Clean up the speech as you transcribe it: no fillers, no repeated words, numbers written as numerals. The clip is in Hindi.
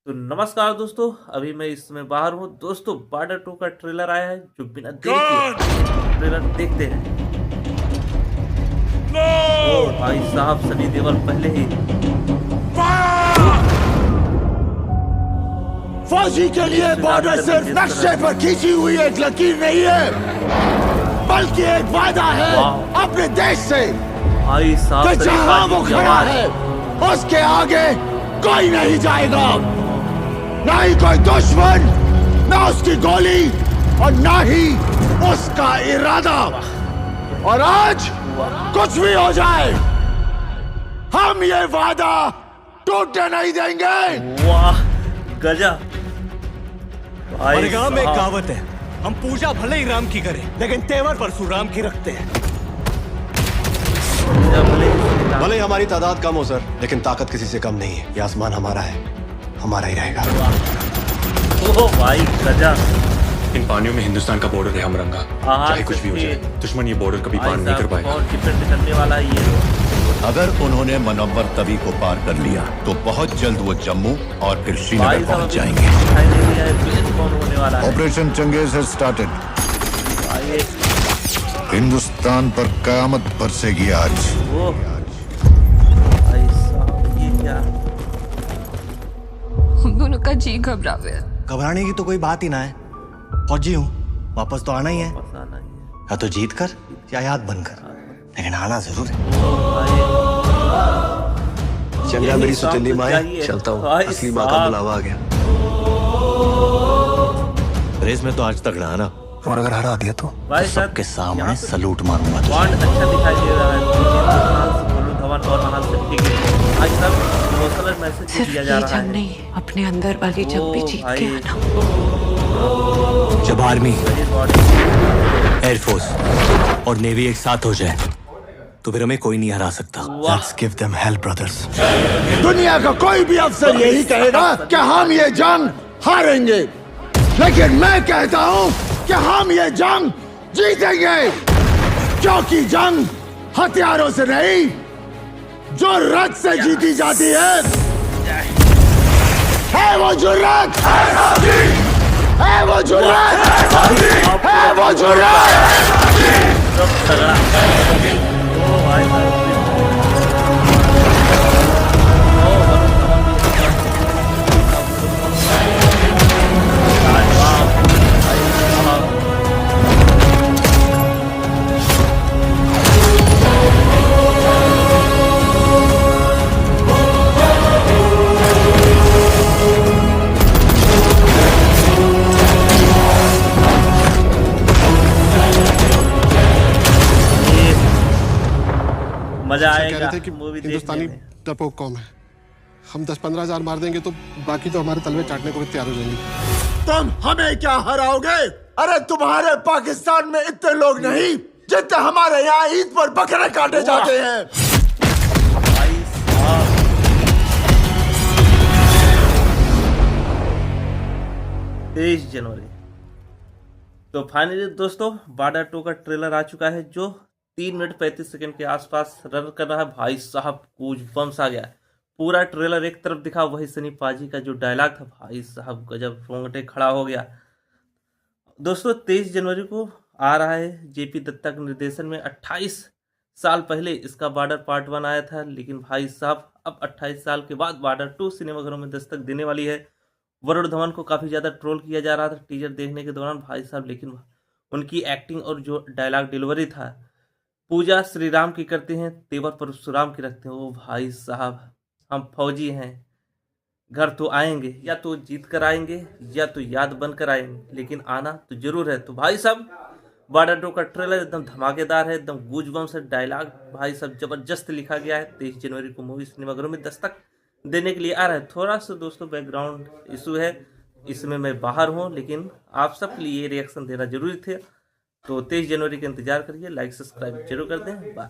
तो नमस्कार दोस्तों, अभी मैं इस समय बाहर हूँ। दोस्तों बॉर्डर 2 का ट्रेलर आया है जो बिना देरी किए ट्रेलर देखते हैं। ओ भाई साहब, सनी देओल पहले ही फौजी के लिए बॉर्डर सिर्फ नक्शे पर खींची हुई एक लकीर नहीं है, बल्कि एक वादा है अपने देश से। भाई साहब, कि जहां वो खड़ा है उसके आगे कोई नहीं जाएगा, ना ही कोई दुश्मन, ना उसकी गोली और ना ही उसका इरादा। और आज कुछ भी हो जाए, हम ये वादा टूटने नहीं देंगे। वाह गजब। बड़गांव में एक कहावत है, हम पूजा भले ही राम की करें लेकिन तेवर परशुराम की रखते हैं। भले ही हमारी तादाद कम हो सर, लेकिन ताकत किसी से कम नहीं है। ये आसमान हमारा है, हमारा ही रहेगा। ओ भाई गजब। इन पानियों में हिंदुस्तान का बॉर्डर है हमरंगा, चाहे कुछ भी हो जाए, दुश्मन ये बॉर्डर कभी पार नहीं कर पाएगा। और डिफेंड करने वाला ये। अगर उन्होंने मनव्वर तवी को पार कर लिया तो बहुत जल्द वो जम्मू और फिर श्रीनगर पहुंच जाएंगे। Operation Changez has started. Hindustan पर कयामत बरसेगी आज। भाई साहब, ये क्या? हम दोनों का जी घबरा गया। घबराने की तो कोई बात ही ना है, फौजी हूँ, वापस तो आना ही है। या तो जीत कर या याद बनकर, लेकिन आना जरूर है। चंगा मेरी सुतली माए, चलता हूँ, असली माँ का बुलावा आ गया। रेस में तो आज तक रहा ना, और अगर हरा दिया तो सबके सामने सलूट मारूंगा। बॉन्ड अच्छा दिखाई दे रहा है। धवन और महान सिद्धि के आज तक इमोशनल मैसेज दिया जा रहा है। नहीं, अपने अंदर वाली जंग भी जीत के आना। जब आर्मी, एयरफोर्स और नेवी एक साथ हो जाए तो फिर हमें कोई नहीं हरा सकता। Let's give them hell, brothers. दुनिया का कोई भी अफसर यही कहेगा कि हम ये जंग हारेंगे, लेकिन मैं कहता हूँ कि हम ये जंग जीतेंगे, क्योंकि जंग हथियारों से नहीं, जुर्रत से जीती जाती है वो जुर्रत, है वो जुर्रत, है वो जुर्रत। मजा कह आएगा। रहे थे कि मूवी हिंदुस्तानी डरपोक कौम है, हम 10-15 हजार मार देंगे तो बाकी तो हमारे तलवे चाटने को भी तैयार हो जाएंगे। तुम हमें क्या हराओगे? अरे तुम्हारे पाकिस्तान में इतने लोग नहीं जितने हमारे यहाँ ईद पर बकरे काटे जाते हैं। 23 जनवरी। तो फाइनली दोस्तों बॉर्डर 2 का ट्रेलर आ चुका है जो 3 मिनट 35 सेकंड के आसपास रन कर रहा है। भाई साहब, कुछ बम्स आ गया। पूरा ट्रेलर एक तरफ दिखा, वही सनी पाजी का जो डायलॉग था, भाई साहब गजब, रोंगटे खड़ा हो गया। दोस्तों 23 जनवरी को आ रहा है। जेपी दत्ता के निर्देशन में 28 साल पहले इसका बॉर्डर पार्ट 1 आया था, लेकिन भाई साहब अब 28 साल के बाद बॉर्डर 2 सिनेमाघरों में दस्तक देने वाली है। वरुण धवन को काफ़ी ज़्यादा ट्रोल किया जा रहा था टीजर देखने के दौरान, भाई साहब, लेकिन उनकी एक्टिंग और जो डायलॉग डिलीवरी था, पूजा श्री राम की करते हैं, तेवर परशुराम की रखते हैं। ओ भाई साहब, हम फौजी हैं, घर तो आएंगे, या तो जीत कर आएंगे या तो याद बन कर आएंगे, लेकिन आना तो जरूर है। तो भाई साहब बॉर्डर 2 का ट्रेलर एकदम धमाकेदार है, एकदम गूजबम्स है। डायलॉग भाई साहब जबरदस्त लिखा गया है। 23 जनवरी को मूवी सिनेमाघरों में दस्तक देने के लिए आ रहा है। थोड़ा सा दोस्तों बैकग्राउंड इशू है, इसमें मैं बाहर हूँ, लेकिन आप सबके लिए ये रिएक्शन देना जरूरी थे। तो 23 जनवरी का इंतजार करिए, लाइक सब्सक्राइब जरूर कर दें। बाय।